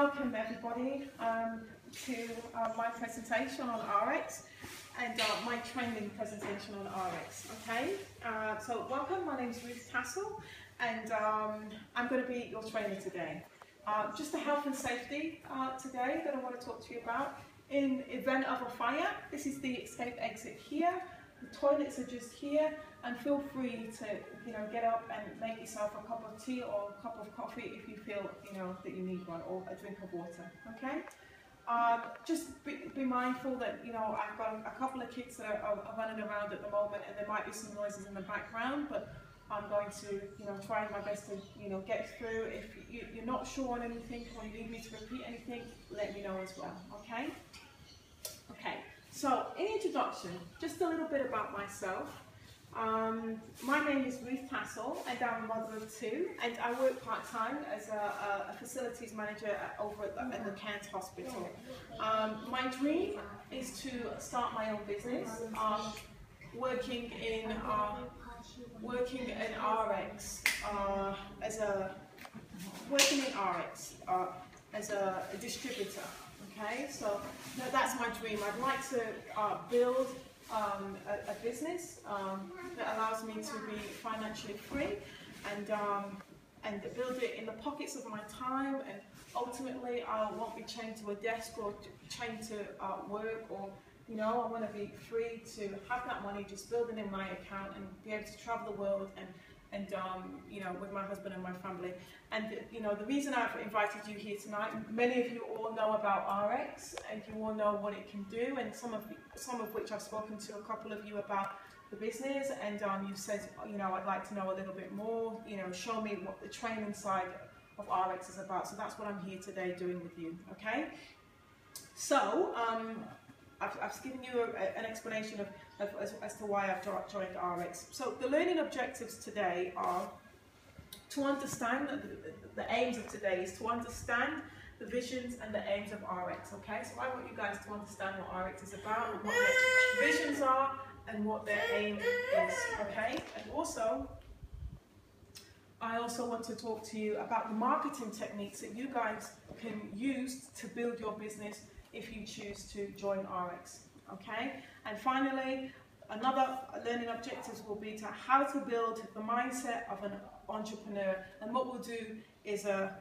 welcome everybody to my presentation on RX and my training presentation on RX. Okay, so welcome, my name is Ruth Tassell and I'm going to be your trainer today. Just the health and safety today that I want to talk to you about. In event of a fire, this is the escape exit here. The toilets are just here, and feel free to, get up and make yourself a cup of tea or a cup of coffee if you feel, that you need one, or a drink of water. Okay. Just be mindful that, I've got a couple of kids that are running around at the moment, and there might be some noises in the background, but I'm going to, try my best to, get through. If you're not sure on anything or you need me to repeat anything, let me know as well. Okay. Okay. So, in introduction, just a little bit about myself. My name is Ruth Tassell and I'm a mother of two, and I work part-time as a facilities manager over at the Cairns Hospital. My dream is to start my own business, working in RX as a distributor. Okay, so that's my dream. I'd like to build a business that allows me to be financially free and build it in the pockets of my time, and ultimately I won't be chained to a desk or chained to work, or I want to be free to have that money just building in my account and be able to travel the world and with my husband and my family. And the reason I've invited you here tonight, many of you all know about RX and you all know what it can do, and some of which I've spoken to a couple of you about the business, and you've said, I'd like to know a little bit more, show me what the training side of RX is about. So that's what I'm here today doing with you. Okay, so I've given you an explanation as to why I've joined RX. So the learning objectives today are to understand, the aims of today is to understand the visions and the aims of RX. Okay, so I want you guys to understand what RX is about, what their visions are, and what their aim is. Okay, and I also want to talk to you about the marketing techniques that you guys can use to build your business if you choose to join RX. Okay, and finally, another learning objectives will be to how to build the mindset of an entrepreneur, and what we'll do is a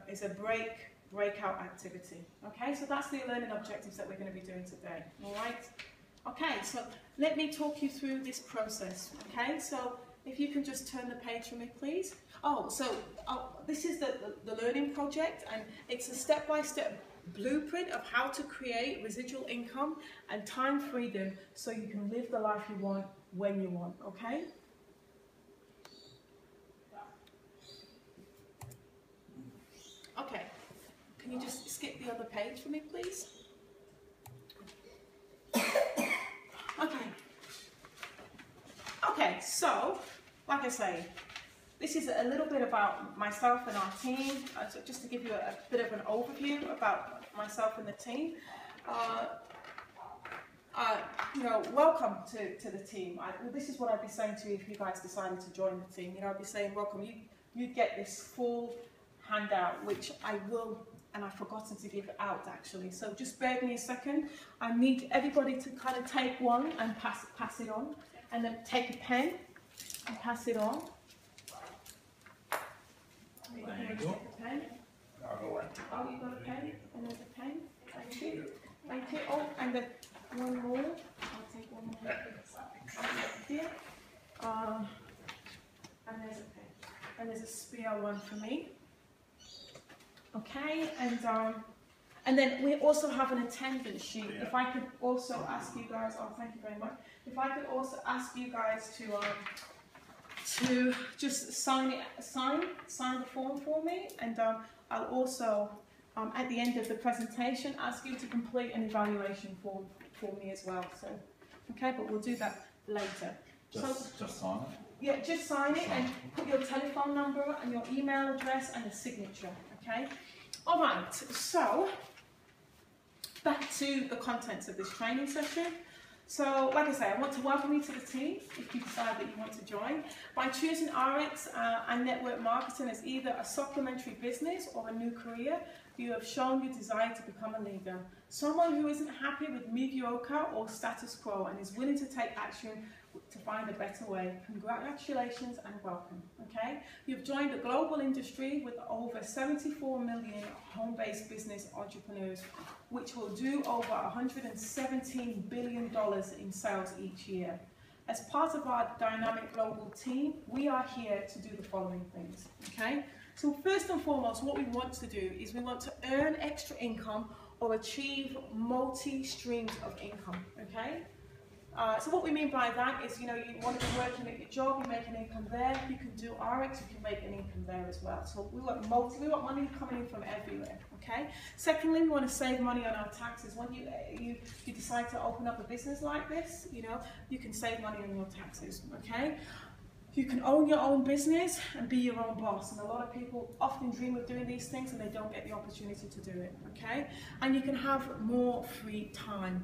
breakout activity. Okay, so that's the learning objectives that we're going to be doing today. All right. Okay, so let me talk you through this process. Okay, so if you can just turn the page for me, please. This is the learning project, and it's a step-by-step blueprint of how to create residual income and time freedom so you can live the life you want when you want. Okay. Okay. Can you just skip the other page for me, please? Okay. Okay, so, like I say, this is a little bit about myself and our team, so just to give you a bit of an overview about myself and the team. Welcome to the team. This is what I'd be saying to you if you guys decided to join the team. I'd be saying welcome. You'd get this full handout, which I will, and I've forgotten to give out actually. So just bear with me a second. I need everybody to kind of take one and pass it on, and then take a pen and pass it on. Thank Take a pen. you. You got a pen? And there's a pen. Thank you. Thank you. Oh, and then one more. I'll take one more here. And there's a pen. And there's a spare one for me. Okay, and then we also have an attendance sheet. If I could also ask you guys, thank you very much. If I could also ask you guys to just sign the form for me, and I'll also at the end of the presentation ask you to complete an evaluation form for me as well. So, okay, but we'll do that later. Just sign it? Yeah, just sign it and put your telephone number and your email address and a signature. Okay. All right. So back to the contents of this training session. So, like I say, I want to welcome you to the team if you decide that you want to join. By choosing RX and network marketing as either a supplementary business or a new career, you have shown your desire to become a leader. Someone who isn't happy with mediocre or status quo and is willing to take action to find a better way. Congratulations and welcome, okay? You've joined a global industry with over 74 million home-based business entrepreneurs, which will do over $117 billion in sales each year. As part of our dynamic global team, we are here to do the following things, okay? So first and foremost, what we want to do is we want to earn extra income or achieve multi-streams of income, okay? So what we mean by that is, you want to be working at your job, you make an income there, you can do RX, you can make an income there as well. So we want money coming in from everywhere, okay? Secondly, we want to save money on our taxes. When you decide to open up a business like this, you can save money on your taxes, okay? You can own your own business and be your own boss. And a lot of people often dream of doing these things and they don't get the opportunity to do it, okay? And you can have more free time.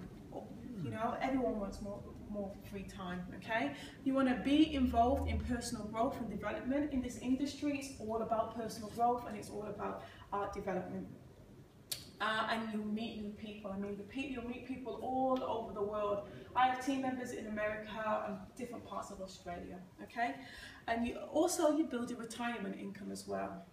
Everyone wants more free time, okay? You want to be involved in personal growth and development. In this industry, it's all about personal growth and it's all about art development. And you meet new people. You'll meet people all over the world. I have team members in America and different parts of Australia, okay? And you build a retirement income as well.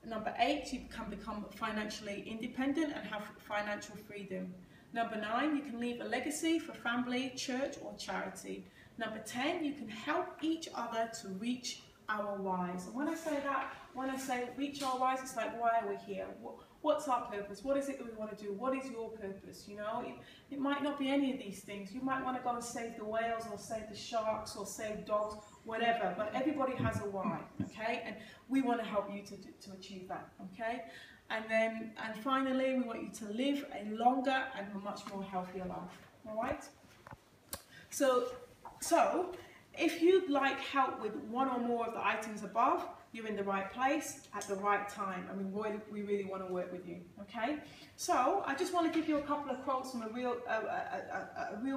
Number 8, you can become financially independent and have financial freedom. Number 9, you can leave a legacy for family, church, or charity. Number 10, you can help each other to reach our whys. And when I say reach our whys, it's like, why are we here? What's our purpose? What is it that we want to do? What is your purpose? It might not be any of these things. You might want to go and save the whales or save the sharks or save dogs, whatever. But everybody has a why, okay? And we want to help you to achieve that, okay? And finally, we want you to live a longer and a much more healthier life, all right? So if you'd like help with one or more of the items above, you're in the right place at the right time. We really want to work with you, okay? So I just want to give you a couple of quotes from a real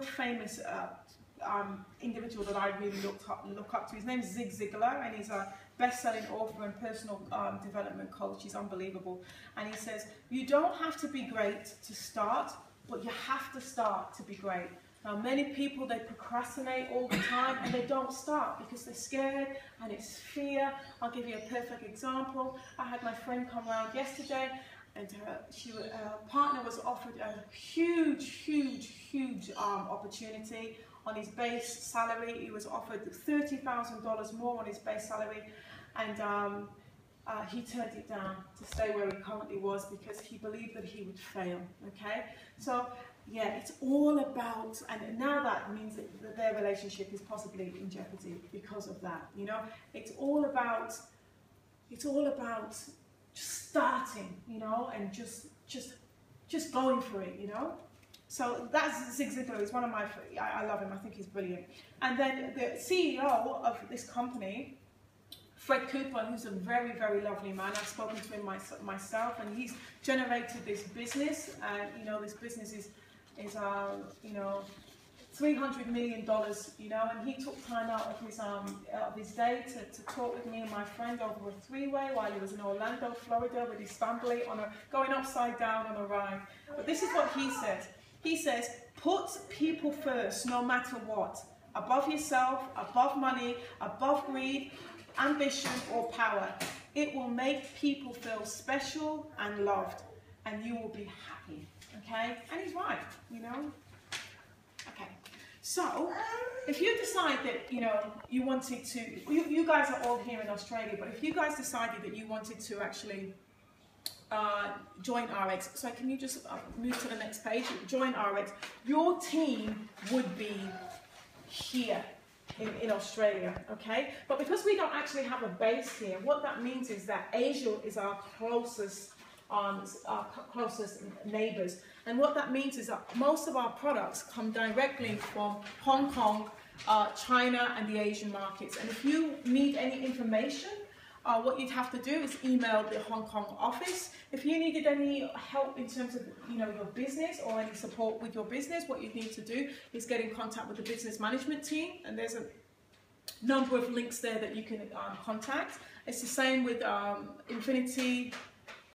famous individual that I really look up to. His name's Zig Ziglar, and he's a best-selling author and personal development coach. He's unbelievable. And he says, you don't have to be great to start, but you have to start to be great. Now, many people, they procrastinate all the time and they don't start because they're scared and it's fear. I'll give you a perfect example. I had my friend come around yesterday and her partner was offered a huge opportunity on his base salary. He was offered $30,000 more on his base salary, and he turned it down to stay where he currently was because he believed that he would fail, okay? So, yeah, it's all about, and now that means that their relationship is possibly in jeopardy because of that, It's all about just starting, and just going for it, So that's Zig Ziglar. He's one of I love him. I think he's brilliant. And then the CEO of this company, Fred Cooper, who's a very, very lovely man. I've spoken to him myself, and he's generated this business. And this business is $300 million. And he took time out of his day to talk with me and my friend over a three-way while he was in Orlando, Florida, with his family going upside down on a ride. But this is what he says. He says, put people first, no matter what. Above yourself, above money, above greed, ambition, or power. It will make people feel special and loved, and you will be happy, okay? And he's right, Okay, so if you decide that, you wanted to, you guys are all here in Australia, but if you guys decided that you wanted to actually join RX. So can you just move to the next page? Join RX. Your team would be here in Australia, okay? But because we don't actually have a base here, what that means is that Asia is our closest neighbors. And what that means is that most of our products come directly from Hong Kong, China, and the Asian markets. And if you need any information what you'd have to do is email the Hong Kong office. If you needed any help in terms of your business or any support with your business, what you need to do is get in contact with the business management team, and there's a number of links there that you can contact. It's the same with Infinity